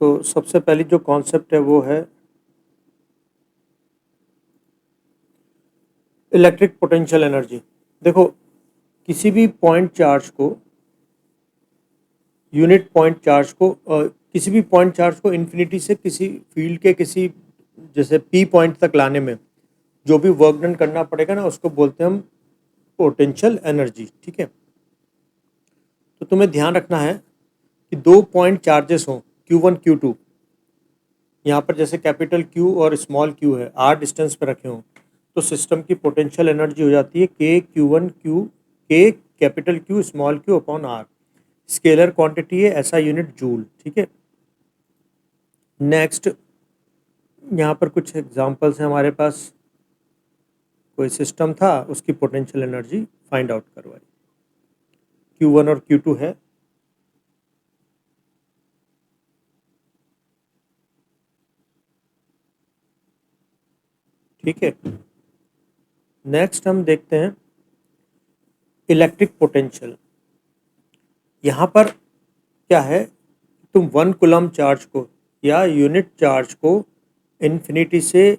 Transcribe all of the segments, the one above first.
तो सबसे पहली जो कॉन्सेप्ट है वो है इलेक्ट्रिक पोटेंशियल एनर्जी। देखो, किसी भी पॉइंट चार्ज को यूनिट पॉइंट चार्ज को किसी भी पॉइंट चार्ज को इन्फिनिटी से किसी फील्ड के किसी जैसे पी पॉइंट तक लाने में जो भी वर्क डन करना पड़ेगा ना, उसको बोलते हैं हम पोटेंशियल एनर्जी। ठीक है, तो तुम्हें ध्यान रखना है कि दो पॉइंट चार्जेस हों, Q1 Q2। यहाँ पर जैसे कैपिटल Q और स्मॉल q है, r डिस्टेंस पर रखे हों, तो सिस्टम की पोटेंशियल एनर्जी हो जाती है K capital Q small q upon r। Scalar quantity है, ऐसा यूनिट जूल। ठीक है, नेक्स्ट यहाँ पर कुछ एग्जांपल्स हैं हमारे पास। कोई सिस्टम था, उसकी पोटेंशियल एनर्जी फाइंड आउट करवाई। Q1 और Q2 है। ठीक है, नेक्स्ट हम देखते हैं इलेक्ट्रिक पोटेंशियल। यहाँ पर क्या है, तुम 1 कूलम चार्ज को या यूनिट चार्ज को इन्फिनिटी से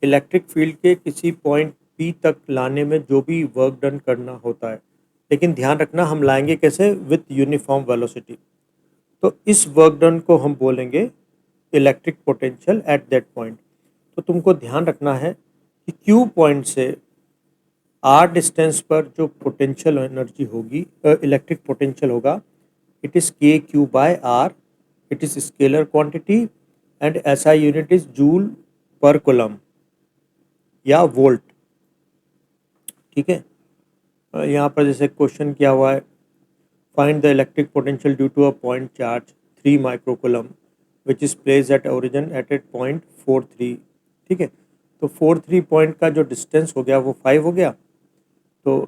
इलेक्ट्रिक फील्ड के किसी पॉइंट पी तक लाने में जो भी वर्क डन करना होता है, लेकिन ध्यान रखना हम लाएंगे कैसे, विथ यूनिफॉर्म वेलोसिटी। तो इस वर्क डन को हम बोलेंगे electric potential at that point. तो तुमको ध्यान रखना है कि क्यू पॉइंट से आर डिस्टेंस पर जो पोटेंशियल एनर्जी होगी, इलेक्ट्रिक पोटेंशियल होगा, it is K/Q/R। It is scalar quantity and SI unit is joule per coulomb या वोल्ट। ठीक है, यहाँ पर जैसे क्वेश्चन किया हुआ है, find the electric potential due to a point charge 3 microcoulomb which is place at origin eight eight point 43। ठीक है, तो 43 पॉइंट का जो डिस्टेंस हो गया वो 5 हो गया। तो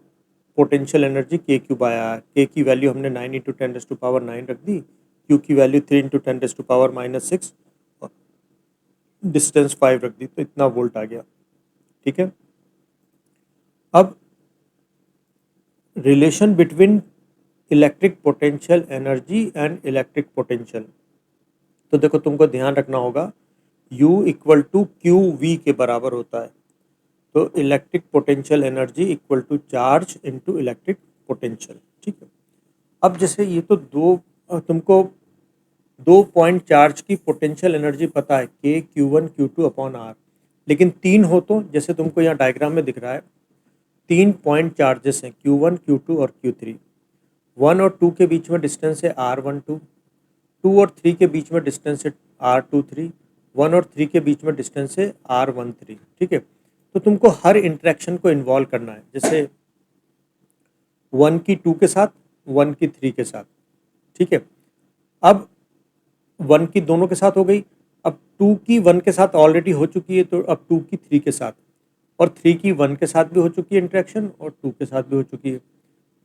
पोटेंशियल एनर्जी K/Q/R। के की वैल्यू हमने 9 × 10⁻⁹ रख दी, क्यू की वैल्यू 3 × 10⁻⁻6 और डिस्टेंस 5 रख दी, तो इतना वोल्ट आ गया। ठीक है, अब relation between electric potential energy and electric potential. तो देखो, तुमको ध्यान रखना होगा U = QV के बराबर होता है। तो electric potential energy equal to charge into electric potential. ठीक है, अब जैसे ये तो तुमको दो पॉइंट चार्ज की पोटेंशियल एनर्जी पता है, K/Q1 Q2 अपॉन R। लेकिन तीन हो, तो जैसे तुमको यहाँ डायग्राम में दिख रहा है, तीन पॉइंट चार्जेस हैं Q1 Q2 और Q3। 1 और 2 के बीच में डिस्टेंस है R12। 2 और 3 के बीच में डिस्टेंस है R23। 1 और 3 के बीच में डिस्टेंस है R13। ठीक है, तो तुमको हर इंटरेक्शन को इन्वॉल्व करना है, जैसे 1 की 2 के साथ, 1 की 3 के साथ। ठीक है, अब 1 की दोनों के साथ हो गई, अब 2 की 1 के साथ ऑलरेडी हो चुकी है, तो अब 2 की 3 के साथ, और 3 की 1 के साथ भी हो चुकी है इंटरेक्शन, और 2 के साथ भी हो चुकी है।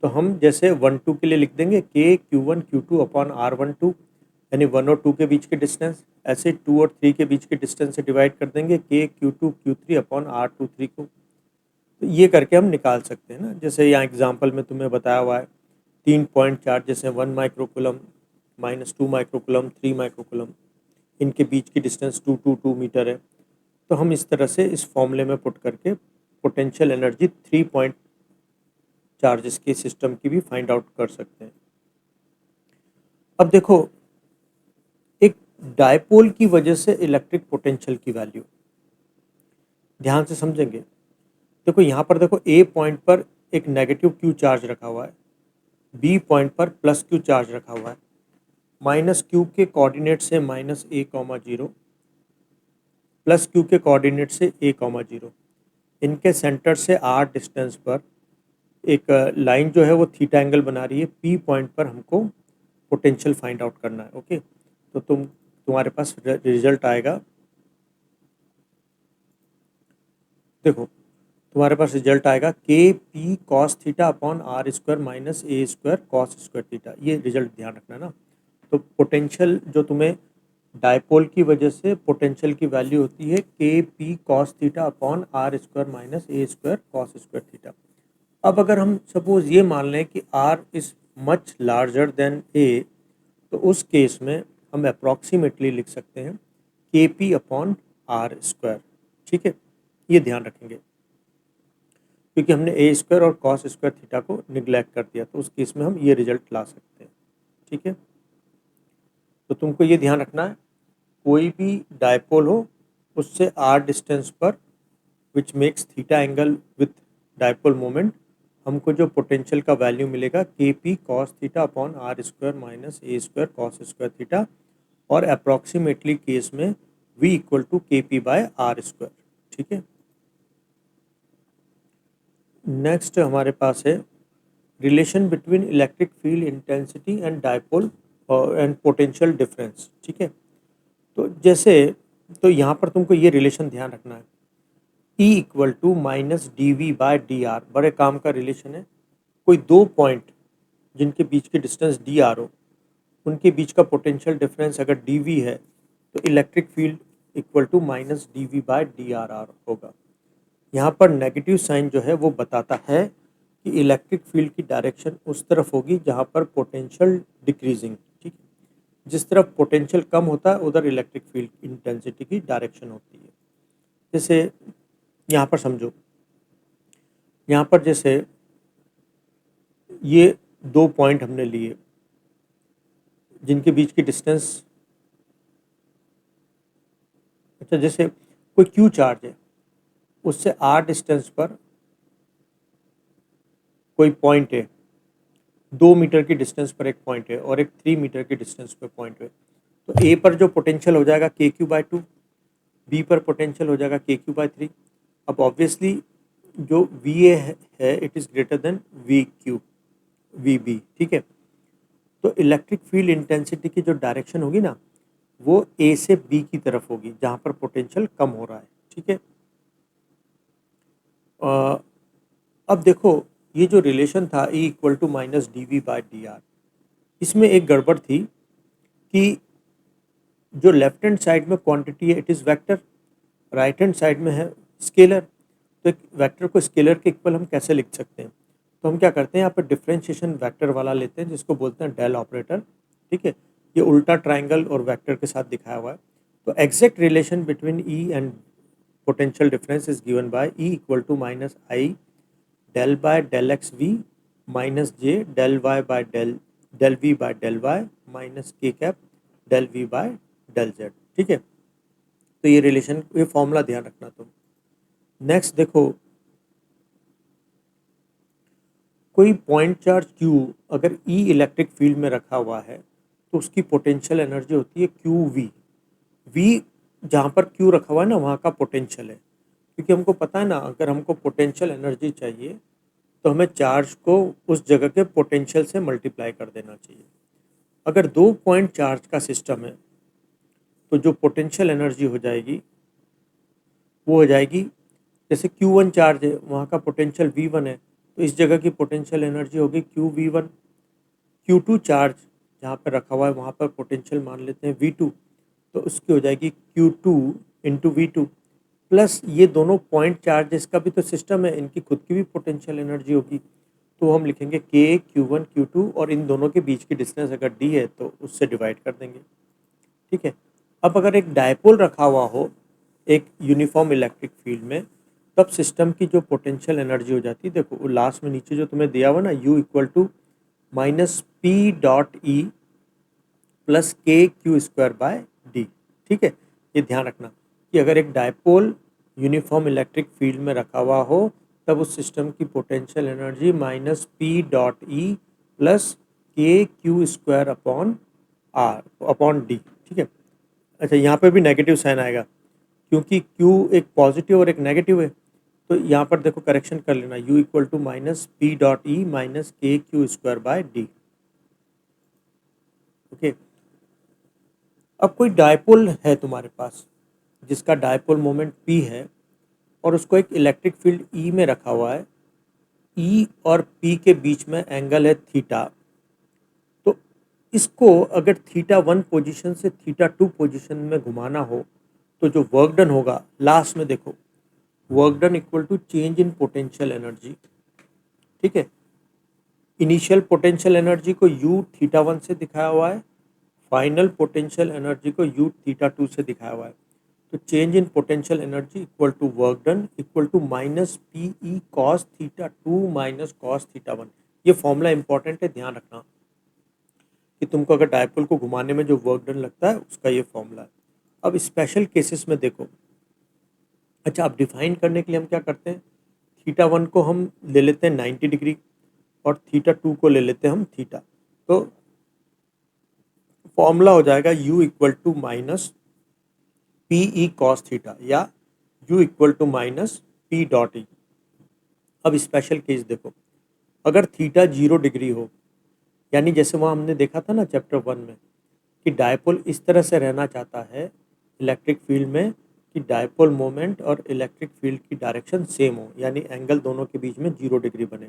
तो हम जैसे 1-2 के लिए लिख देंगे K/Q1 Q2 अपॉन R12, यानी 1 और 2 के बीच के डिस्टेंस। ऐसे 2 और 3 के बीच के डिस्टेंस से डिवाइड कर देंगे K/Q2 Q3 अपॉन R23 को। तो ये करके हम निकाल सकते हैं ना। जैसे यहाँ एग्जांपल में तुम्हें बताया हुआ है, तीन पॉइंट चार्ज जैसे 1 माइक्रोकूलम, -2 माइक्रोकूलम, 3 माइक्रोकूलम, इनके बीच की डिस्टेंस 2 मीटर है। तो हम इस तरह से इस फॉर्मूले में पुट करके पोटेंशियल एनर्जी 3 पॉइंट चार्जेस के सिस्टम की भी फाइंड आउट कर सकते हैं। अब देखो, एक डायपोल की वजह से इलेक्ट्रिक पोटेंशियल की वैल्यू ध्यान से समझेंगे। देखो, यहाँ पर देखो, ए पॉइंट पर एक नेगेटिव क्यू चार्ज रखा हुआ है, बी पॉइंट पर प्लस क्यू चार्ज रखा हुआ है। माइनस क्यू के कोऑर्डिनेट से -a,0, प्लस क्यू के कोऑर्डिनेट से a,0। इनके सेंटर से r डिस्टेंस पर एक लाइन जो है वो थीटा एंगल बना रही है। पी पॉइंट पर हमको पोटेंशियल फाइंड आउट करना है। ओके, तो तुम्हारे पास रिजल्ट आएगा। देखो, तुम्हारे पास रिजल्ट आएगा K/P cos theta upon R² minus A² cos² theta. ये रिजल्ट ध्यान रखना है ना। तो पोटेंशियल जो तुम्हें डायपोल की वजह से पोटेंशियल की वैल्यू होती है K/P cos theta upon R² minus A² cos² theta. अब अगर हम सपोज ये मान लें कि R is much larger than A, तो उस केस में हम अप्रॉक्सीमेटली लिख सकते हैं KP अपॉन आर स्क्वायर। ठीक है, ये ध्यान रखेंगे क्योंकि हमने ए स्क्वायर और कॉस स्क्वायर थीटा को निगलेक्ट कर दिया, तो उस केस में हम ये रिजल्ट ला सकते हैं। ठीक है, तो तुमको ये ध्यान रखना है, कोई भी डायपोल हो उससे आर डिस्टेंस पर which makes theta angle with dipole moment, हमको जो पोटेंशियल का वैल्यू मिलेगा KP cos theta upon R square minus a square cos square theta, और अप्रॉक्सीमेटली केस में V equal to KP by R square. ठीक है, next हमारे पास है relation between electric field intensity and dipole and potential difference. ठीक है, तो जैसे तो यहाँ पर तुमको ये रिलेशन ध्यान रखना है, E equal to minus DV by DR, बड़े काम का रिलेशन है। कोई दो पॉइंट जिनके बीच की डिस्टेंस DR हो, उनके बीच का पोटेंशियल डिफरेंस अगर DV है तो electric field equal to minus DV by DRR होगा। यहाँ पर नेगेटिव साइन जो है वो बताता है कि इलेक्ट्रिक फील्ड की डायरेक्शन उस तरफ होगी जहाँ पर पोटेंशियल डिक्रीजिंग। ठीक है, जिस तरफ पोटेंशियल कम होता है उधर इलेक्ट्रिक फील्ड इंटेंसिटी की डायरेक्शन होती है। जैसे यहाँ पर समझो, यहाँ पर जैसे ये दो पॉइंट हमने लिए जिनके बीच की डिस्टेंस, अच्छा जैसे कोई Q चार्ज है, उससे R डिस्टेंस पर कोई पॉइंट है, 2 मीटर की डिस्टेंस पर एक पॉइंट है और एक 3 मीटर की डिस्टेंस पर पॉइंट है, तो A पर जो पोटेंशियल हो जाएगा KQ/2, B पर पोटेंशियल हो जाएगा KQ/3। अब ऑब्वियसली जो VA है it is greater than VB। ठीक है, तो इलेक्ट्रिक फील्ड इंटेंसिटी की जो डायरेक्शन होगी ना वो A से B की तरफ होगी जहाँ पर पोटेंशियल कम हो रहा है। ठीक है, अब देखो ये जो रिलेशन था E equal to minus DV by DR, इसमें एक गड़बड़ थी कि जो लेफ्ट हैंड साइड में क्वांटिटी है it is vector, right hand side में है स्केलर। तो एक वेक्टर को स्केलर के इक्वल हम कैसे लिख सकते हैं, तो हम क्या करते हैं यहाँ पर डिफरेंशिएशन वेक्टर वाला लेते हैं जिसको बोलते हैं डेल ऑपरेटर। ठीक है, ये उल्टा ट्राइंगल और वेक्टर के साथ दिखाया हुआ है। तो exact relation between E and potential difference is given by E equal to minus I del by del X V minus J del Y by del V by del Y minus K cap del V by del Z. ठीक है, तो ये relation, ये formula ध्यान रखना तुम। Next देखो, कोई पॉइंट चार्ज Q अगर E इलेक्ट्रिक फील्ड में रखा हुआ है तो उसकी पोटेंशियल एनर्जी होती है QV। V जहाँ पर Q रखा हुआ है ना वहाँ का पोटेंशियल है, क्योंकि हमको पता है ना अगर हमको पोटेंशियल एनर्जी चाहिए तो हमें चार्ज को उस जगह के पोटेंशियल से मल्टीप्लाई कर देना चाहिए। अगर दो पॉइंट चार्ज का सिस्टम है तो जो पोटेंशियल एनर्जी हो जाएगी वो हो जाएगी, जैसे Q1 चार्ज है वहाँ का पोटेंशियल V1 है तो इस जगह की पोटेंशियल एनर्जी होगी QV1। Q2 चार्ज जहाँ पर रखा हुआ है वहाँ पर पोटेंशियल मान लेते हैं V2, तो उसकी हो जाएगी Q2 इंटू V2 प्लस ये दोनों पॉइंट चार्जेस का भी तो सिस्टम है, इनकी खुद की भी पोटेंशियल एनर्जी होगी, तो हम लिखेंगे K Q1 Q2 और इन दोनों के बीच की डिस्टेंस अगर D है तो उससे डिवाइड कर देंगे। ठीक है, अब अगर एक डायपोल रखा हुआ हो एक यूनिफॉर्म इलेक्ट्रिक फील्ड में, तब सिस्टम की जो पोटेंशियल एनर्जी हो जाती है, देखो लास्ट में नीचे जो तुम्हें दिया हुआ ना U equal to minus P.E plus KQ² by D। ठीक है, ये ध्यान रखना कि अगर एक डायपोल यूनिफॉर्म इलेक्ट्रिक फील्ड में रखा हुआ हो तब उस सिस्टम की potential energy minus P.E plus KQ² upon D। ठीक है, अच्छा यहाँ पे भी नेगेटिव साइन आएगा क्योंकि Q एक पॉजिटिव और एक नेगेटिव है, तो यहाँ पर देखो करेक्शन कर लेना, U equal to minus P.E minus KQ² by D। Okay, अब कोई डायपोल है तुम्हारे पास जिसका डायपोल मोमेंट P है और उसको एक इलेक्ट्रिक फील्ड E में रखा हुआ है, E और P के बीच में एंगल है थीटा, तो इसको अगर θ1 पोजीशन से θ2 पोजीशन में घुमाना हो तो जो वर्क डन होगा लास्ट में देखो, work done equal to change in potential energy. ठीक है, इनिशियल पोटेंशियल एनर्जी को U θ1 से दिखाया हुआ है, फाइनल पोटेंशियल एनर्जी को यू थीटा टू से दिखाया हुआ है। तो change in potential energy equal to work done equal to minus P E cos theta two minus cos theta one. ये फॉर्मूला इंपॉर्टेंट है, ध्यान रखना कि तुमको अगर डायपोल को घुमाने में जो वर्क डन लगता है उसका ये फॉर्मूला है। अब स्पेशल केसेस में देखो, अच्छा अब डिफाइन करने के लिए हम क्या करते हैं, थीटा वन को हम ले लेते हैं 90 डिग्री और थीटा टू को ले लेते हैं हम थीटा। तो फॉर्मूला हो जाएगा u equal to minus P E cos theta या u equal to minus P dot E. अब स्पेशल केस देखो, अगर थीटा 0 डिग्री हो, यानी जैसे वहाँ हमने देखा था ना चैप्टर 1 में कि डायपोल इस तरह से रहना चाहता है इलेक्ट्रिक फील्ड में कि डायपोल मोमेंट और इलेक्ट्रिक फील्ड की डायरेक्शन सेम हो, यानी एंगल दोनों के बीच में 0 डिग्री बने।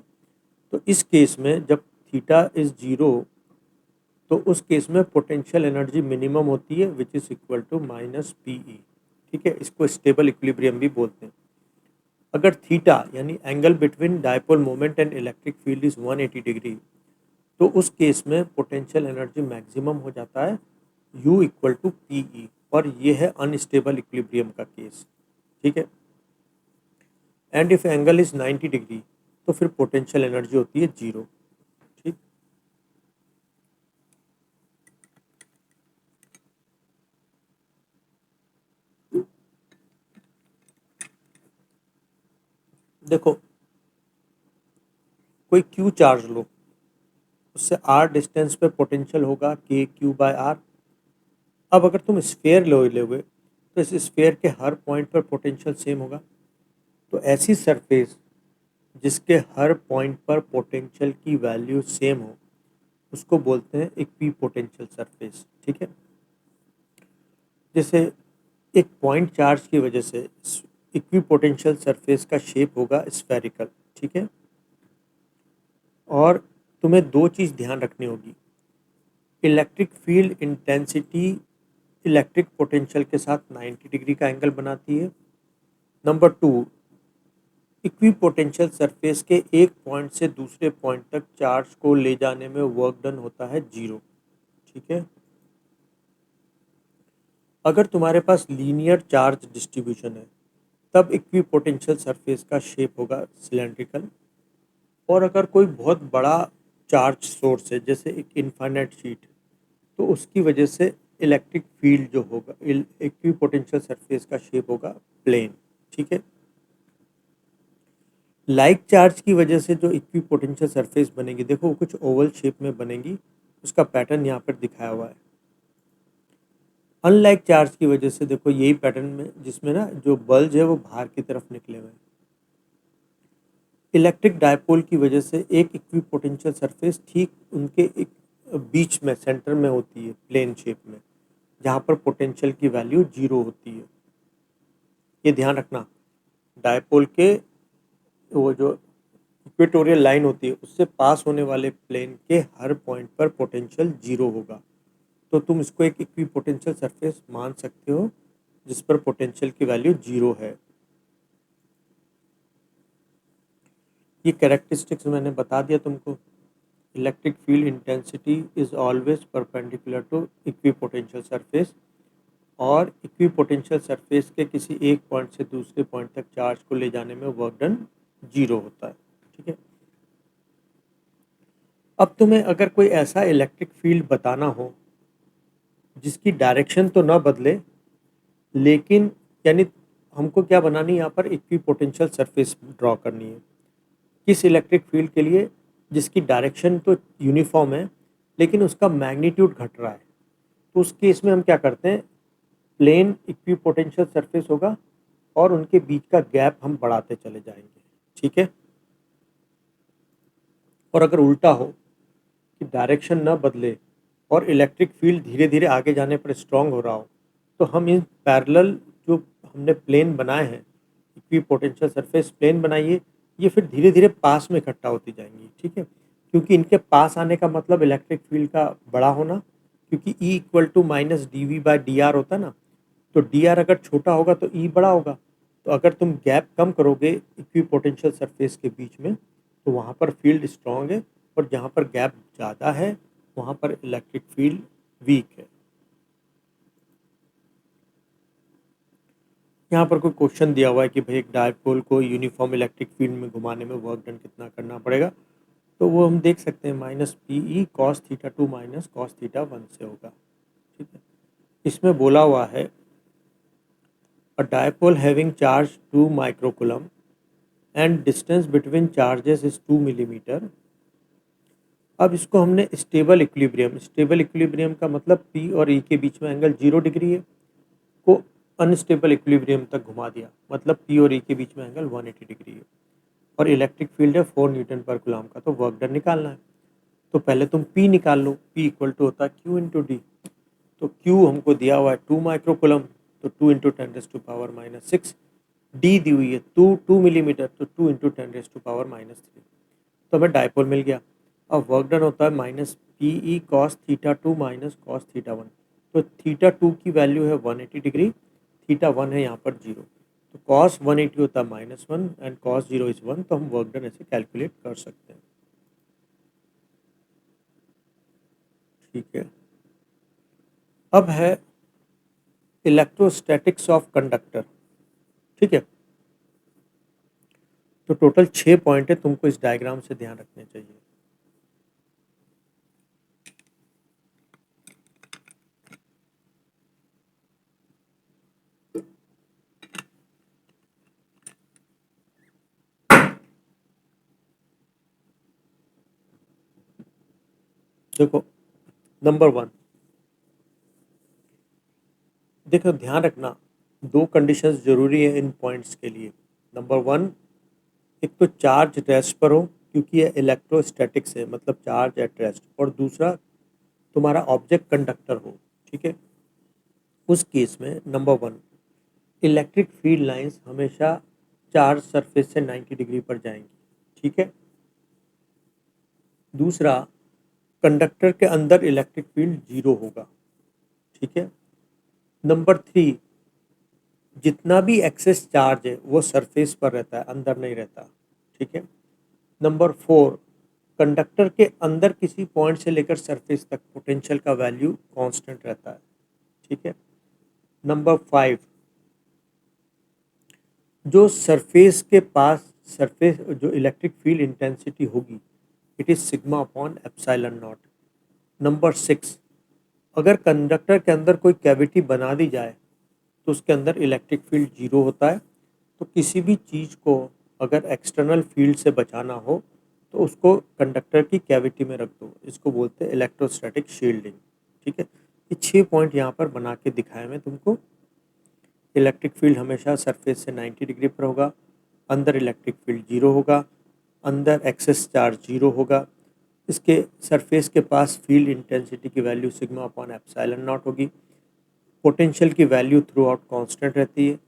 तो इस केस में जब थीटा इज़ 0 तो उस केस में पोटेंशियल एनर्जी मिनिमम होती है which is equal to minus P E. ठीक है, इसको स्टेबल इक्विलिब्रियम भी बोलते हैं। अगर थीटा यानी angle between dipole moment and electric field is 180 degree तो उस केस में पोटेंशियल एनर्जी मैक्सिमम हो जाता है U equal to P E, और ये है अनस्टेबल इक्विलिब्रियम का केस। ठीक है, and if angle is 90 degree तो फिर पोटेंशियल एनर्जी होती है 0। ठीक, देखो कोई Q चार्ज लो, उससे R डिस्टेंस पे पोटेंशियल होगा के क्यू बाय आर। अब अगर तुम स्फेयर लोगे तो इस स्फेयर के हर पॉइंट पर पोटेंशियल सेम होगा। तो ऐसी सरफेस जिसके हर पॉइंट पर पोटेंशियल की वैल्यू सेम हो उसको बोलते हैं इक्वी पोटेंशियल सरफेस। ठीक है, जैसे एक पॉइंट चार्ज की वजह से इक्वी पोटेंशियल सरफेस का शेप होगा स्फेरिकल। ठीक है, और तुम्हें दो चीज़ ध्यान रखनी होगी, electric field intensity electric potential के साथ 90 डिग्री का एंगल बनाती है। Number two, equipotential surface के एक पॉइंट से दूसरे पॉइंट तक चार्ज को ले जाने में वर्क डन होता है 0। ठीक है, अगर तुम्हारे पास लीनियर चार्ज डिस्ट्रीब्यूशन है तब इक्वी पोटेंशियल सरफेस का शेप होगा सिलेंड्रिकल। और अगर कोई बहुत बड़ा चार्ज सोर्स है जैसे एक इन्फाइनाइट शीट तो उसकी वजह से इलेक्ट्रिक फील्ड जो होगा इक्वी पोटेंशियल सरफेस का शेप होगा प्लेन। ठीक है, लाइक चार्ज की वजह से जो इक्वी पोटेंशियल सरफेस बनेगी देखो वो कुछ ओवल शेप में बनेगी, उसका पैटर्न यहाँ पर दिखाया हुआ है। अनलाइक चार्ज की वजह से देखो यही पैटर्न में जिसमें ना जो बल्ज है वो बाहर की तरफ निकले हुए हैं। इलेक्ट्रिक डायपोल की वजह से एक इक्वी पोटेंशियल सरफेस ठीक उनके एक बीच में सेंटर में होती है प्लेन शेप में, जहाँ पर पोटेंशियल की वैल्यू 0 होती है। ये ध्यान रखना, डायपोल के वो जो इक्वेटोरियल लाइन होती है उससे पास होने वाले प्लेन के हर पॉइंट पर पोटेंशियल 0 होगा। तो तुम इसको एक इक्वी पोटेंशियल सरफेस मान सकते हो जिस पर पोटेंशियल की वैल्यू 0 है। ये कैरेक्टरिस्टिक्स मैंने बता दिया तुमको। Electric field intensity is always perpendicular to equipotential surface, और इक्वी पोटेंशियल सरफेस के किसी एक पॉइंट से दूसरे पॉइंट तक चार्ज को ले जाने में वर्क डन 0 होता है। ठीक है, अब तुम्हें अगर कोई ऐसा इलेक्ट्रिक फील्ड बताना हो जिसकी डायरेक्शन तो ना बदले, लेकिन यानी हमको क्या बनानी है यहाँ पर इक्वी पोटेंशियल सरफेस ड्रॉ करनी है किस इलेक्ट्रिक फील्ड के लिए जिसकी डायरेक्शन तो यूनिफॉर्म है लेकिन उसका मैग्नीट्यूड घट रहा है। तो उस केस में हम क्या करते हैं, प्लेन इक्वी पोटेंशियल सरफेस होगा और उनके बीच का गैप हम बढ़ाते चले जाएंगे। ठीक है, और अगर उल्टा हो कि डायरेक्शन न बदले और इलेक्ट्रिक फील्ड धीरे धीरे आगे जाने पर स्ट्रांग हो रहा हो तो हम इन पैरेलल जो हमने प्लेन बनाए हैं इक्वी पोटेंशियल सरफेस प्लेन बनाइए, ये फिर धीरे धीरे पास में इकट्ठा होती जाएंगी। ठीक है, क्योंकि इनके पास आने का मतलब इलेक्ट्रिक फील्ड का बड़ा होना, क्योंकि E equal to minus D V by D R होता है ना, तो डी आर अगर छोटा होगा तो E बड़ा होगा। तो अगर तुम गैप कम करोगे इक्वी पोटेंशियल सरफेस के बीच में तो वहाँ पर फील्ड स्ट्रांग है, और जहाँ पर गैप ज़्यादा है वहाँ पर इलेक्ट्रिक फील्ड वीक है। यहाँ पर कोई क्वेश्चन दिया हुआ है कि भाई एक डायपोल को यूनिफॉर्म इलेक्ट्रिक फील्ड में घुमाने में वर्क डन कितना करना पड़ेगा, तो वो हम देख सकते हैं minus P E cos theta two minus cos theta one से होगा। ठीक है, इसमें बोला हुआ है अ dipole having charge 2 microcoulomb and distance between charges is 2 millimetre. अब इसको हमने स्टेबल इक्विलिब्रियम का मतलब पी और ई के बीच में एंगल 0 डिग्री है, को अनस्टेबल इक्विलिब्रियम तक घुमा दिया, मतलब पी और ई के बीच में एंगल 180 डिग्री है और इलेक्ट्रिक फील्ड है 4 न्यूटन पर कूलम का, तो वर्क डन निकालना है। तो पहले तुम पी निकाल लो, पी इक्वल टू होता है क्यू इंटू डी। तो क्यू हमको दिया हुआ है 2 माइक्रोकुलम, तो 2 into ten raise to power minus six. D दी हुई है 2 मिलीमीटर, तो 2 into ten raise to power minus three. तो हमें डायपोल मिल गया। अब वर्क डन होता है minus P E cos theta two minus cos theta one. तो थीटा टू की वैल्यू है 180 डिग्री, थीटा वन है यहाँ पर जीरो, तो कॉस 180 होता है minus one and cos zero is one. तो हम वर्क डन ऐसे कैलकुलेट कर सकते हैं। ठीक है, अब है इलेक्ट्रोस्टैटिक्स ऑफ कंडक्टर। ठीक है, तो टोटल 6 पॉइंट है, तुमको इस डायग्राम से ध्यान रखने चाहिए। देखो, नंबर वन, देखो ध्यान रखना, दो कंडीशंस जरूरी है इन पॉइंट्स के लिए। नंबर वन, एक तो चार्ज रेस्ट पर हो, क्योंकि ये इलेक्ट्रोस्टैटिक्स है, मतलब चार्ज एट रेस्ट, और दूसरा तुम्हारा ऑब्जेक्ट कंडक्टर हो। ठीक है, उस केस में number one, electric field lines हमेशा चार्ज सरफेस से 90 डिग्री पर जाएंगी। ठीक है, दूसरा, कंडक्टर के अंदर इलेक्ट्रिक फील्ड जीरो होगा। ठीक है, नंबर थ्री, जितना भी एक्सेस चार्ज है वो सरफेस पर रहता है, अंदर नहीं रहता। ठीक है, नंबर फोर, कंडक्टर के अंदर किसी पॉइंट से लेकर सरफेस तक पोटेंशियल का वैल्यू कांस्टेंट रहता है। ठीक है, नंबर फाइव, जो सरफेस के पास सरफेस जो इलेक्ट्रिक फील्ड इंटेंसिटी होगी, it is sigma upon epsilon not. Number six, अगर कंडक्टर के अंदर कोई कैविटी बना दी जाए तो उसके अंदर इलेक्ट्रिक फील्ड जीरो होता है। तो किसी भी चीज़ को अगर एक्सटर्नल फील्ड से बचाना हो तो उसको कंडक्टर की कैविटी में रख दो, इसको बोलते हैं इलेक्ट्रोस्टैटिक शील्डिंग। ठीक है, ये 6 पॉइंट यहाँ पर बना के दिखाए मैं तुमको। इलेक्ट्रिक फील्ड हमेशा सरफेस से 90 डिग्री पर होगा, अंदर इलेक्ट्रिक फील्ड जीरो होगा, अंदर एक्सेस चार्ज जीरो होगा, इसके सरफेस के पास फील्ड इंटेंसिटी की value sigma upon epsilon not होगी, पोटेंशियल की वैल्यू थ्रू आउट कॉन्स्टेंट रहती है।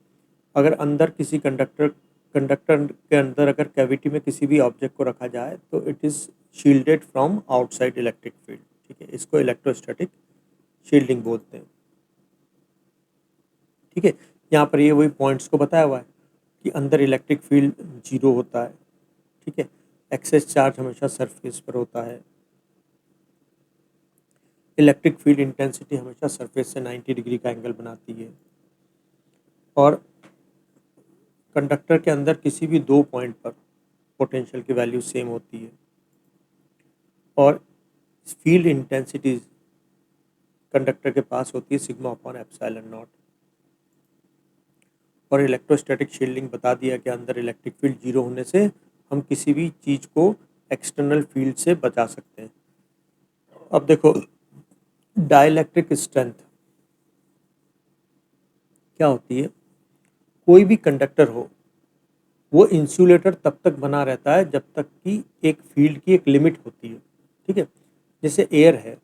अगर अंदर किसी कंडक्टर के अंदर अगर कैविटी में किसी भी ऑब्जेक्ट को रखा जाए तो it is shielded from outside electric field. ठीक है, इसको इलेक्ट्रोस्टैटिक शील्डिंग बोलते हैं। ठीक है, यहाँ पर ये वही पॉइंट्स को बताया हुआ है कि अंदर इलेक्ट्रिक फील्ड जीरो होता है। ठीक है, एक्सेस चार्ज हमेशा सरफेस पर होता है, इलेक्ट्रिक फील्ड इंटेंसिटी हमेशा सरफेस से 90 डिग्री का एंगल बनाती है, और कंडक्टर के अंदर किसी भी दो पॉइंट पर पोटेंशियल की वैल्यू सेम होती है, और फील्ड इंटेंसिटी कंडक्टर के पास होती है सिग्मा अपॉन एप्सिलॉन नॉट। और इलेक्ट्रोस्टैटिक शील्डिंग बता दिया कि अंदर इलेक्ट्रिक फील्ड जीरो होने से हम किसी भी चीज़ को एक्सटर्नल फील्ड से बचा सकते हैं। अब देखो, डाइलेक्ट्रिक स्ट्रेंथ क्या होती है। कोई भी कंडक्टर हो, वो इंसुलेटर तब तक बना रहता है जब तक कि एक फील्ड की एक लिमिट होती है। ठीक है, जैसे एयर है,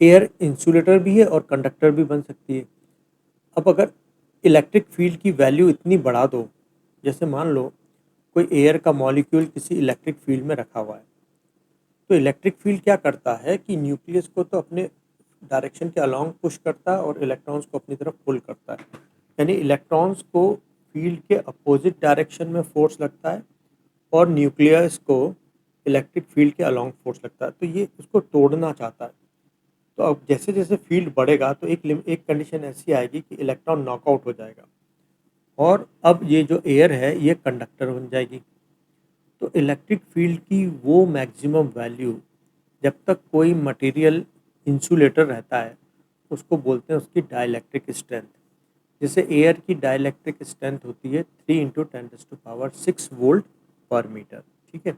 एयर इंसुलेटर भी है और कंडक्टर भी बन सकती है। अब अगर इलेक्ट्रिक फील्ड की वैल्यू इतनी बढ़ा दो, जैसे मान लो कोई एयर का मॉलिक्यूल किसी इलेक्ट्रिक फील्ड में रखा हुआ है, तो इलेक्ट्रिक फील्ड क्या करता है कि न्यूक्लियस को तो अपने डायरेक्शन के अलोंग पुश करता है और इलेक्ट्रॉन्स को अपनी तरफ पुल करता है। यानी इलेक्ट्रॉन्स को फील्ड के अपोजिट डायरेक्शन में फोर्स लगता है और न्यूक्लियस को इलेक्ट्रिक फील्ड के अलोंग फोर्स लगता है, तो ये उसको तोड़ना चाहता है। तो अब जैसे जैसे फील्ड बढ़ेगा तो एक कंडीशन ऐसी आएगी कि इलेक्ट्रॉन नॉकआउट हो जाएगा और अब ये जो एयर है ये कंडक्टर बन जाएगी। तो इलेक्ट्रिक फील्ड की वो मैक्सिमम वैल्यू जब तक कोई मटेरियल इंसुलेटर रहता है उसको बोलते हैं उसकी डाइलेक्ट्रिक स्ट्रेंथ। जैसे एयर की डाइलेक्ट्रिक स्ट्रेंथ होती है 3 × 10⁻⁶ वोल्ट पर मीटर। ठीक है,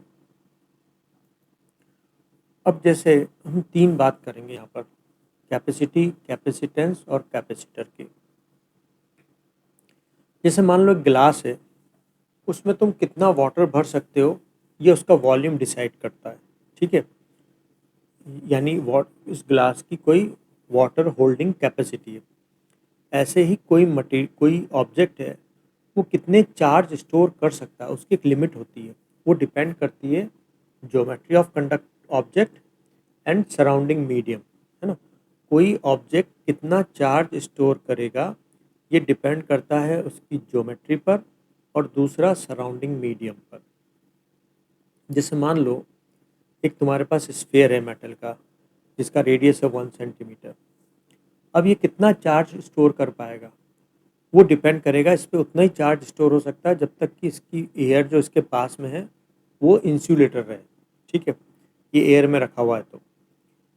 अब जैसे हम तीन बात करेंगे यहाँ पर, कैपेसिटी, कैपेसिटेंस और कैपेसिटर की। जैसे मान लो एक गिलास है, उसमें तुम कितना वाटर भर सकते हो ये उसका वॉल्यूम डिसाइड करता है। ठीक है, यानी इस ग्लास की कोई वाटर होल्डिंग कैपेसिटी है। ऐसे ही कोई ऑब्जेक्ट है वो कितने चार्ज स्टोर कर सकता है उसकी एक लिमिट होती है। वो डिपेंड करती है geometry of conduct object and surrounding medium, है ना। कोई ऑब्जेक्ट कितना चार्ज स्टोर करेगा ये डिपेंड करता है उसकी ज्योमेट्री पर और दूसरा सराउंडिंग मीडियम पर। जैसे मान लो एक तुम्हारे पास स्फीयर है मेटल का जिसका रेडियस है 1 सेंटीमीटर। अब ये कितना चार्ज स्टोर कर पाएगा वो डिपेंड करेगा, इस पे उतना ही चार्ज स्टोर हो सकता है जब तक कि इसकी एयर जो इसके पास में है वो इंसुलेटर रहे। ठीक है, ये एयर में रखा हुआ है। तो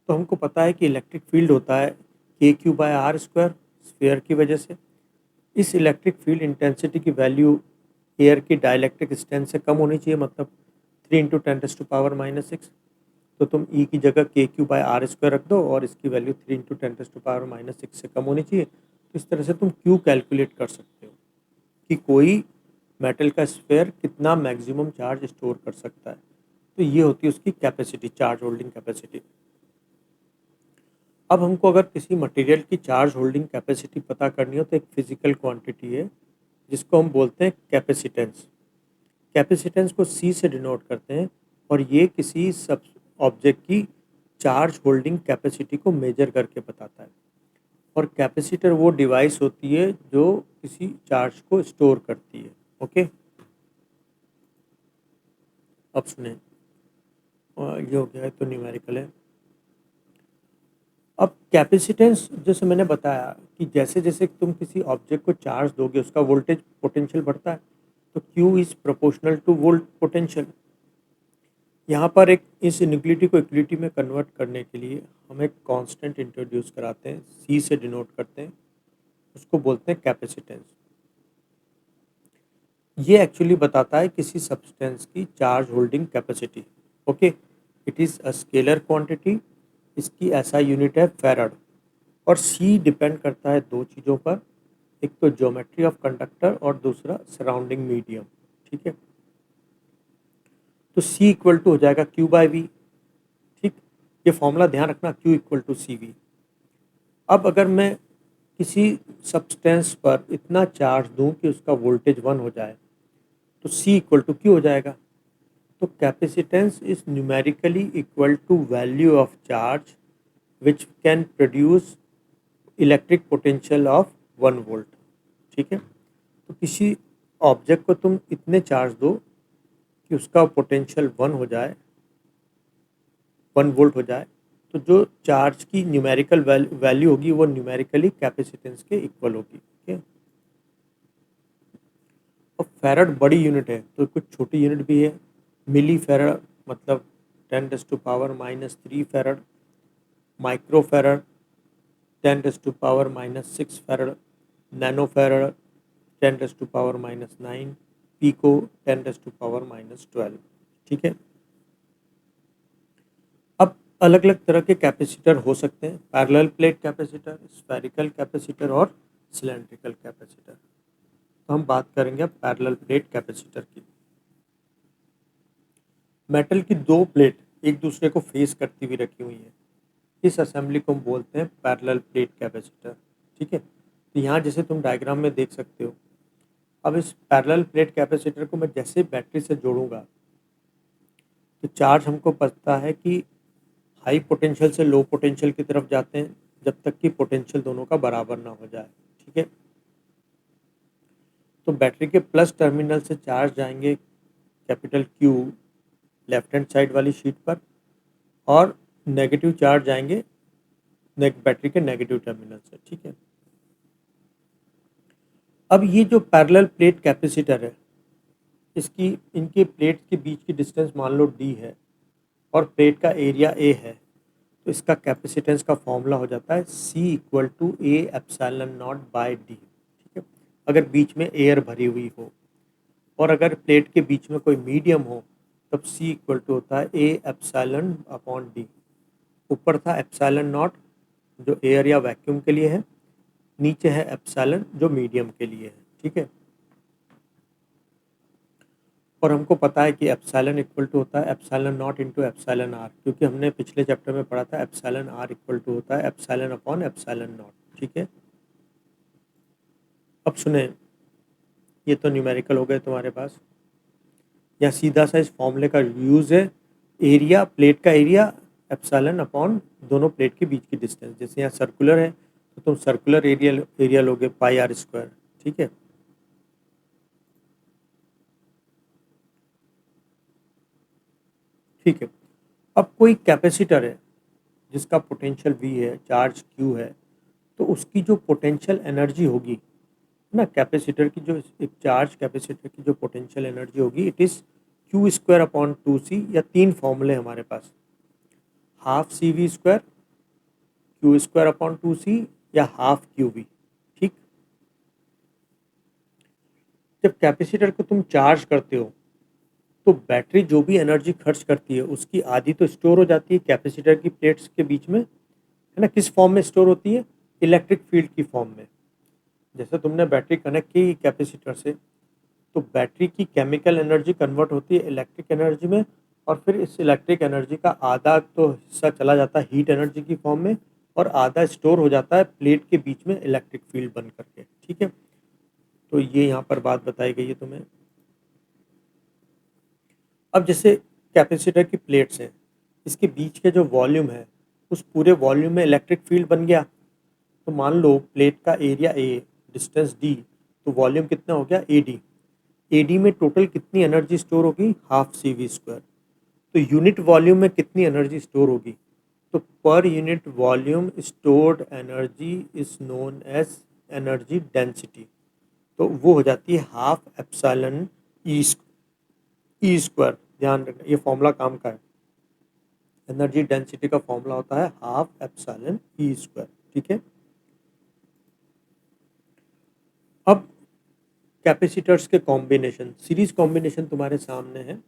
हमको पता है कि इलेक्ट्रिक फील्ड होता है KQ/R² स्फीयर की वजह से। इस इलेक्ट्रिक फील्ड इंटेंसिटी की वैल्यू एयर की डाइलेक्ट्रिक स्ट्रेंथ से कम होनी चाहिए, मतलब 3 × 10⁻⁻⁶। तो तुम ई की जगह KQ/R² रख दो और इसकी वैल्यू 3 × 10⁻⁻⁶ से कम होनी चाहिए। तो इस तरह से तुम क्यू कैलकुलेट कर सकते हो कि कोई मेटल का स्फीयर कितना मैक्सिमम चार्ज स्टोर कर सकता है। तो ये होती है उसकी कैपेसिटी, चार्ज होल्डिंग कैपेसिटी। अब हमको अगर किसी मटेरियल की चार्ज होल्डिंग कैपेसिटी पता करनी हो तो एक फिजिकल क्वांटिटी है जिसको हम बोलते हैं कैपेसिटेंस। कैपेसिटेंस को C से डिनोट करते हैं और ये किसी सब ऑब्जेक्ट की चार्ज होल्डिंग कैपेसिटी को मेजर करके बताता है। और कैपेसिटर वो डिवाइस होती है जो किसी चार्ज को स्टोर करती है। ओके, अब सुने, ये हो गया है तो न्यूमेरिकल है। अब कैपेसिटेंस जैसे मैंने बताया कि जैसे जैसे तुम किसी ऑब्जेक्ट को चार्ज दोगे उसका वोल्टेज पोटेंशियल बढ़ता है। तो Q is proportional two volt potential. यहाँ पर एक इस इनइक्वालिटी को इक्विलिटी में कन्वर्ट करने के लिए हम एक कांस्टेंट इंट्रोड्यूस कराते हैं, C से डिनोट करते हैं, उसको बोलते हैं कैपेसिटेंस। ये एक्चुअली बताता है किसी सब्सटेंस की charge holding capacity. Okay, it is a scalar quantity, इसकी ऐसा यूनिट है फैराड। और सी डिपेंड करता है दो चीज़ों पर, एक तो ज्योमेट्री ऑफ कंडक्टर और दूसरा सराउंडिंग मीडियम। ठीक है, तो सी इक्वल टू हो जाएगा Q/V। ठीक, ये फॉर्मूला ध्यान रखना, Q = CV। अब अगर मैं किसी सब्सटेंस पर इतना चार्ज दूं कि उसका वोल्टेज 1 हो जाए तो C = Q हो जाएगा। तो capacitance is numerically equal to value of charge which can produce electric potential of 1 volt. ठीक है, तो किसी ऑब्जेक्ट को तुम इतने चार्ज दो कि उसका पोटेंशियल 1 हो जाए, 1 वोल्ट हो जाए, तो जो चार्ज की न्यूमेरिकल वैल्यू होगी वो न्यूमेरिकली कैपेसिटेंस के इक्वल होगी। ठीक है, अब फैराड बड़ी यूनिट है तो कुछ छोटी यूनिट भी है। मिली फैराड मतलब 10⁻³ farad, micro farad 10⁻⁻6 farad, nano farad 10⁻⁻9, pico 10⁻⁻12। ठीक है, अब अलग अलग तरह के कैपेसिटर हो सकते हैं, parallel plate capacitor, spherical capacitor और सिलेंड्रिकल कैपेसिटर। तो हम बात करेंगे अब पैरेलल प्लेट कैपेसिटर की। मेटल की दो प्लेट एक दूसरे को फेस करती हुई रखी हुई है, इस असेंबली को हम बोलते हैं पैरेलल प्लेट कैपेसिटर। ठीक है, तो यहाँ जैसे तुम डायग्राम में देख सकते हो, अब इस पैरेलल प्लेट कैपेसिटर को मैं जैसे बैटरी से जोड़ूंगा तो चार्ज हमको पता है कि हाई पोटेंशियल से लो पोटेंशियल की तरफ जाते हैं जब तक कि पोटेंशियल दोनों का बराबर ना हो जाए। ठीक है, तो बैटरी के प्लस टर्मिनल से चार्ज जाएंगे capital Q left hand side वाली शीट पर और नेगेटिव चार्ज जाएंगे बैटरी के नेगेटिव टर्मिनल से, ठीक है। अब ये जो पैरेलल प्लेट कैपेसिटर है, इसकी इनके प्लेट के बीच की डिस्टेंस मान लो d है और प्लेट का एरिया a है, तो इसका कैपेसिटेंस का फॉर्मूला हो जाता है C equal to A epsilon naught by D, ठीक है। अगर बीच में एयर भरी हुई हो और अगर प्लेट के बीच में कोई मीडियम हो तब C इक्वल टू होता है A एप्सिलॉन अपॉन डी। ऊपर था एप्सिलॉन नॉट जो एयर या वैक्यूम के लिए है, नीचे है एप्सिलॉन जो मीडियम के लिए है, ठीक है। और हमको पता है कि एप्सिलॉन इक्वल टू होता है epsilon naught into epsilon R, क्योंकि हमने पिछले चैप्टर में पढ़ा था एप्सिलॉन आर इक्वल टू होता है एप्सिलॉन अपॉन एप्सिलॉन नॉट, ठीक है। अब सुने, ये तो न्यूमेरिकल हो गए तुम्हारे पास, या सीधा सा इस फॉर्मूले का यूज़ है, एरिया प्लेट का एरिया एप्सिलॉन अपॉन दोनों प्लेट के बीच की डिस्टेंस। जैसे यहाँ सर्कुलर है तो तुम सर्कुलर एरिया लोगे पाई आर स्क्वायर, ठीक है। ठीक है। अब कोई कैपेसिटर है जिसका पोटेंशियल V है, चार्ज Q है, तो उसकी जो पोटेंशियल एनर्जी होगी ना, कैपेसिटर की जो एक चार्ज कैपेसिटर की जो पोटेंशियल एनर्जी होगी, it is Q square upon 2C, या तीन फॉर्मूले हमारे पास, half CV square, Q square upon 2C, या हाफ QV, ठीक। जब कैपेसिटर को तुम चार्ज करते हो तो बैटरी जो भी एनर्जी खर्च करती है उसकी आधी तो स्टोर हो जाती है कैपेसिटर की प्लेट्स के बीच में, है ना। किस फॉर्म में स्टोर होती है? इलेक्ट्रिक फील्ड की फॉर्म में। जैसे तुमने बैटरी कनेक्ट की कैपेसिटर से, तो बैटरी की केमिकल एनर्जी कन्वर्ट होती है इलेक्ट्रिक एनर्जी में, और फिर इस इलेक्ट्रिक एनर्जी का आधा तो हिस्सा चला जाता है हीट एनर्जी की फॉर्म में, और आधा स्टोर हो जाता है प्लेट के बीच में इलेक्ट्रिक फील्ड बन करके, ठीक है। तो ये यहाँ पर बात बताई गई है तुम्हें। अब जैसे कैपेसिटर की प्लेट्स हैं, इसके बीच के जो वॉल्यूम है, उस पूरे वॉल्यूम में इलेक्ट्रिक फील्ड बन गया। तो मान लो प्लेट का एरिया A, डिस्टेंस D, तो वॉल्यूम कितना हो गया AD। AD में टोटल कितनी एनर्जी स्टोर होगी? Half CV square. तो यूनिट वॉल्यूम में कितनी एनर्जी स्टोर होगी? तो per unit volume stored energy is known as energy density. तो वो हो जाती है हाफ एप्सिलॉन ई स्क्वायर। ध्यान रखना ये फॉर्मूला काम का है, एनर्जी डेंसिटी का फॉर्मूला होता है हाफ एप्सिलॉन ई स्क्वायर, ठीक है। अब कैपेसिटर्स के कॉम्बिनेशन, सीरीज कॉम्बिनेशन तुम्हारे सामने है।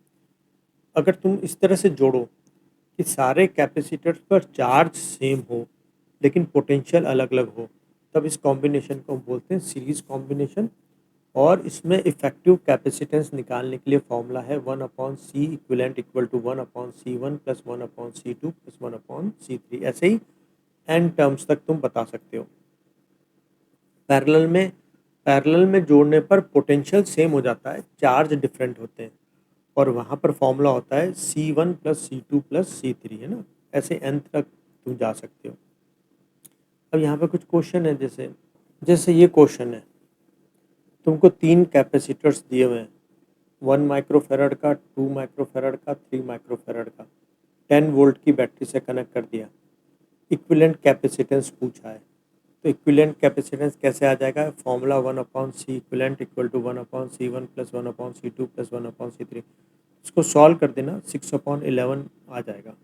अगर तुम इस तरह से जोड़ो कि सारे कैपेसिटर्स पर चार्ज सेम हो लेकिन पोटेंशियल अलग अलग हो, तब इस कॉम्बिनेशन को हम बोलते हैं सीरीज कॉम्बिनेशन। और इसमें इफेक्टिव कैपेसिटेंस निकालने के लिए फॉर्मूला है 1/C equivalent equal to 1/C1 plus 1/C2 plus 1/C3। ऐसे ही एन टर्म्स तक तुम बता सकते हो। पैरेलल में जोड़ने पर पोटेंशियल सेम हो जाता है, चार्ज डिफरेंट होते हैं, और वहाँ पर फॉर्मूला होता है C1 plus C2 plus C3, है ना। ऐसे एन तक तुम जा सकते हो। अब यहाँ पे कुछ क्वेश्चन है, जैसे जैसे ये क्वेश्चन है, तुमको तीन कैपेसिटर्स दिए हुए हैं, 1 माइक्रोफेरड का, 2 माइक्रोफेरड का, 3 माइक्रोफेरड का, 10 वोल्ट की बैटरी से कनेक्ट कर दिया। इक्विवेलेंट कैपेसिटेंस पूछा है, तो इक्विवेलेंट कैपेसिटेंस कैसे आ जाएगा? Formula 1/C equivalent equal to 1/C1 plus 1/C2 plus 1/C3। इसको सॉल्व कर देना, 6/11 आ जाएगा।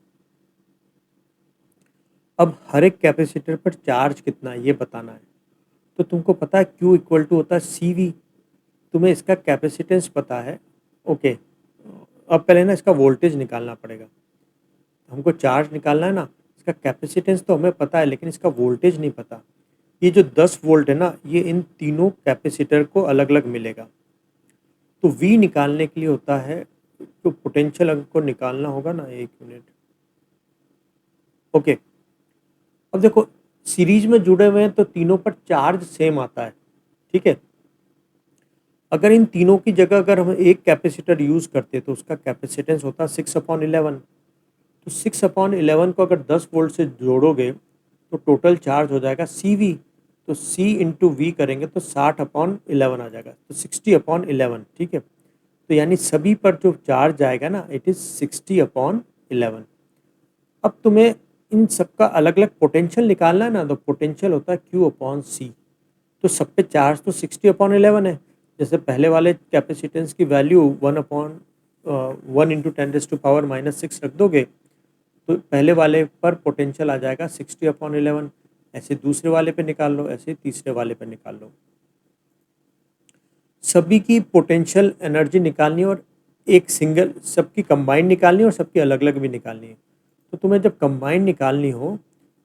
अब हर एक कैपेसिटर पर चार्ज कितना है ये बताना है। तो तुमको पता है Q इक्वल टू होता है CV, तुम्हें इसका कैपेसिटेंस पता है, ओके। अब पहले ना इसका वोल्टेज निकालना पड़ेगा। हमको चार्ज निकालना है ना, इसका कैपेसिटेंस तो हमें पता है लेकिन इसका वोल्टेज नहीं पता। ये जो 10 वोल्ट है ना, ये इन तीनों कैपेसिटर को अलग अलग मिलेगा। तो V निकालने के लिए होता है, तो पोटेंशियल हमको निकालना होगा ना, एक मिनट, ओके। अब देखो सीरीज में जुड़े हुए हैं तो तीनों पर चार्ज सेम आता है, ठीक है। अगर इन तीनों की जगह अगर हम एक कैपेसिटर यूज़ करते तो उसका कैपेसिटेंस होता है 6/11। तो 6/11 को अगर 10 वोल्ट से जोड़ोगे तो टोटल चार्ज हो जाएगा CV। तो C इंटू वी करेंगे तो 60/11 आ जाएगा, तो 60/11, ठीक है। तो यानी सभी पर जो चार्ज आएगा ना, इट इज़ 60/11। अब तुम्हें इन सबका अलग अलग पोटेंशियल निकालना है ना, तो पोटेंशियल होता है Q अपॉन सी। तो सब पे चार्ज तो 60/11 है। जैसे पहले वाले कैपेसिटेंस की वैल्यू 1/1 × 10⁻⁻6 रख दोगे तो पहले वाले पर पोटेंशियल आ जाएगा 60/11। ऐसे दूसरे वाले पे निकाल लो, ऐसे तीसरे वाले पे निकाल लो। सभी की पोटेंशियल एनर्जी निकालनी है और एक सिंगल सबकी कंबाइंड निकालनी है और सबकी अलग अलग भी निकालनी है। तो तुम्हें जब कंबाइंड निकालनी हो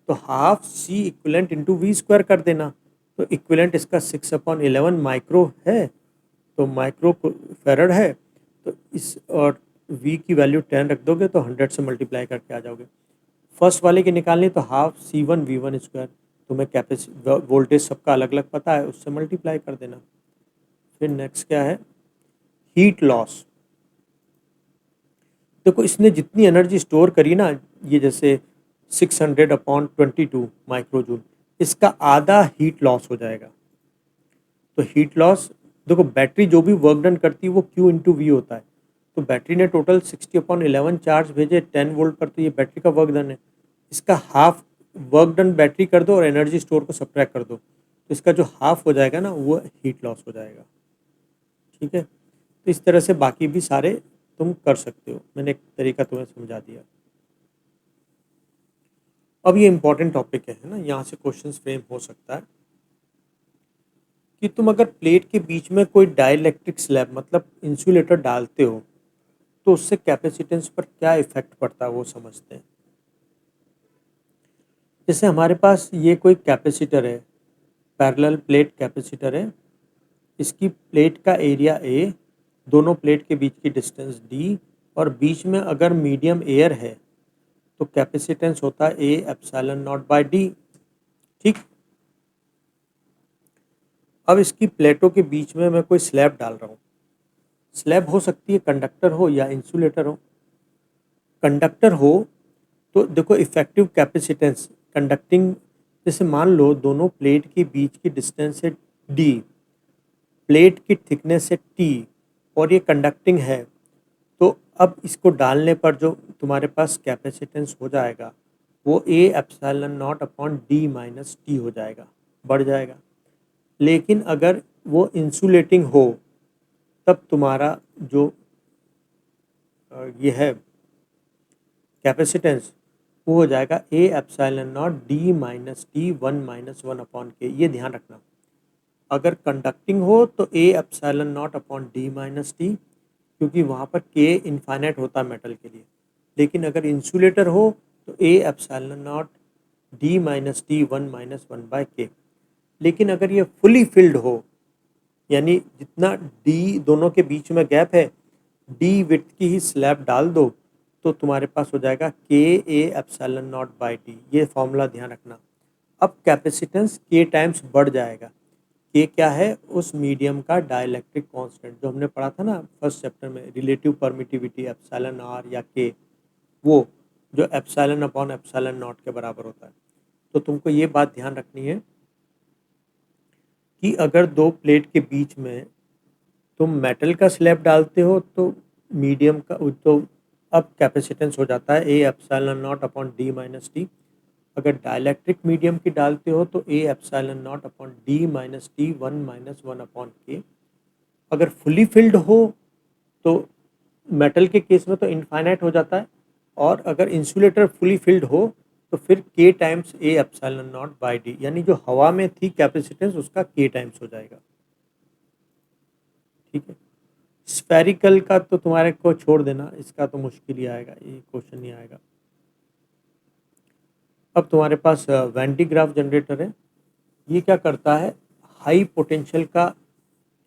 तो half C equivalent into V square कर देना। तो इक्विवेलेंट इसका 6/11 माइक्रो है, तो माइक्रो फेरड है। तो इस और वी की वैल्यू 10 रख दोगे तो 100 से मल्टीप्लाई करके आ जाओगे। फर्स्ट वाले की निकालनी तो हाफ C1V1 स्क्वायर। तुम्हें कैपेसिटी वोल्टेज सबका अलग अलग पता है, उससे मल्टीप्लाई कर देना। फिर नेक्स्ट क्या है, हीट लॉस। देखो इसने जितनी एनर्जी स्टोर करी ना, ये जैसे 600/22 माइक्रोजूल, इसका आधा हीट लॉस हो जाएगा। तो हीट लॉस देखो, बैटरी जो भी वर्क डन करती है वो Q इंटू वी होता है। तो बैटरी ने टोटल 60/11 चार्ज भेजे 10 वोल्ट पर, तो ये बैटरी का वर्क डन है। इसका हाफ वर्क डन बैटरी कर दो और एनर्जी स्टोर को सब्ट्रैक्ट कर दो, तो इसका जो हाफ हो जाएगा ना वो हीट लॉस हो जाएगा। ठीक है, तो इस तरह से बाकी भी सारे तुम कर सकते हो, मैंने एक तरीका तुम्हें समझा दिया। अब ये इंपॉर्टेंट टॉपिक है ना, यहाँ से क्वेश्चंस फ्रेम हो सकता है कि तुम अगर प्लेट के बीच में कोई डाइलेक्ट्रिक स्लैब मतलब इंसुलेटर डालते हो तो उससे कैपेसिटेंस पर क्या इफेक्ट पड़ता है वो समझते हैं। जैसे हमारे पास ये कोई कैपेसिटर है, पैरेलल प्लेट कैपेसिटर है। इसकी प्लेट का एरिया A, दोनों प्लेट के बीच की डिस्टेंस D, और बीच में अगर मीडियम एयर है तो कैपेसिटेंस होता है A ε0/D। ठीक, अब इसकी प्लेटों के बीच में मैं कोई स्लैब डाल रहा हूँ। स्लैब हो सकती है कंडक्टर हो या इंसुलेटर हो। कंडक्टर हो तो देखो इफेक्टिव कैपेसिटेंस कंडक्टिंग, जैसे मान लो दोनों प्लेट के बीच की डिस्टेंस है D, प्लेट की थिकनेस है T, और ये कंडक्टिंग है। तो अब इसको डालने पर जो तुम्हारे पास कैपेसिटेंस हो जाएगा वो A ε0/D - T हो जाएगा, बढ़ जाएगा। लेकिन अगर वो इंसुलेटिंग हो तब तुम्हारा जो ये है कैपेसिटेंस वो हो जाएगा A ε0D - T 1 - 1/K। ये ध्यान रखना, अगर कंडक्टिंग हो तो A ε0/D - T, क्योंकि वहाँ पर K इनफाइनाइट होता है मेटल के लिए। लेकिन अगर इंसुलेटर हो तो A ε0D - T 1 - 1/K। लेकिन अगर ये फुली फिल्ड हो, यानी जितना D दोनों के बीच में गैप है, D विड्थ की ही स्लैब डाल दो तो तुम्हारे पास हो जाएगा KA ε0/D। ये फॉर्मूला ध्यान रखना। अब कैपेसिटेंस K टाइम्स बढ़ जाएगा। K क्या है, उस मीडियम का डाइलेक्ट्रिक कांस्टेंट जो हमने पढ़ा था ना फर्स्ट चैप्टर में, रिलेटिव परमिटिविटी εr या K, वो जो ε/ε0 के बराबर होता है। तो तुमको ये बात ध्यान रखनी है कि अगर दो प्लेट के बीच में तुम मेटल का स्लैब डालते हो तो मीडियम का तो अब कैपेसिटेंस हो जाता है A ε0/D - T। अगर डाइलेक्ट्रिक मीडियम की डालते हो तो A ε0/D - T 1 - 1/K। अगर फुली फिल्ड हो तो मेटल के केस में तो इनफाइनाइट हो जाता है, और अगर इंसुलेटर फुली फिल्ड हो तो फिर K टाइम्स A ε0/D, यानी जो हवा में थी कैपेसिटेंस उसका K टाइम्स हो जाएगा। ठीक है, स्फेरिकल का तो तुम्हारे को छोड़ देना, इसका तो मुश्किल ही आएगा, ये क्वेश्चन नहीं आएगा। अब तुम्हारे पास वेंटी ग्राफ जनरेटर है। ये क्या करता है, हाई पोटेंशियल का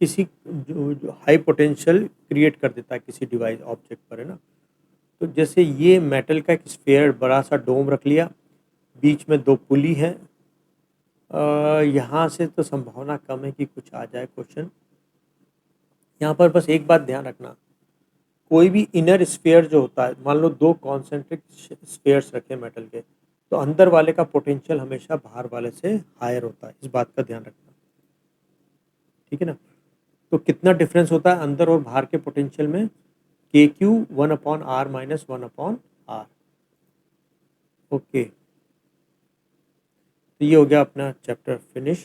किसी जो हाई पोटेंशियल क्रिएट कर देता है किसी डिवाइस ऑब्जेक्ट पर, है ना। तो जैसे ये मेटल का एक स्फीयर बड़ा सा डोम रख लिया, बीच में दो पुली हैं। यहाँ से तो संभावना कम है कि कुछ आ जाए क्वेश्चन। यहाँ पर बस एक बात ध्यान रखना, कोई भी इनर स्फीयर जो होता है, मान लो दो कॉन्सेंट्रिक स्फीयर्स रखे मेटल के, तो अंदर वाले का पोटेंशियल हमेशा बाहर वाले से हायर होता है, इस बात का ध्यान रखना। ठीक है ना, तो कितना डिफरेंस होता है अंदर और बाहर के पोटेंशियल में, KQ 1/R - 1/R। ओके, तो ये हो गया अपना चैप्टर फिनिश।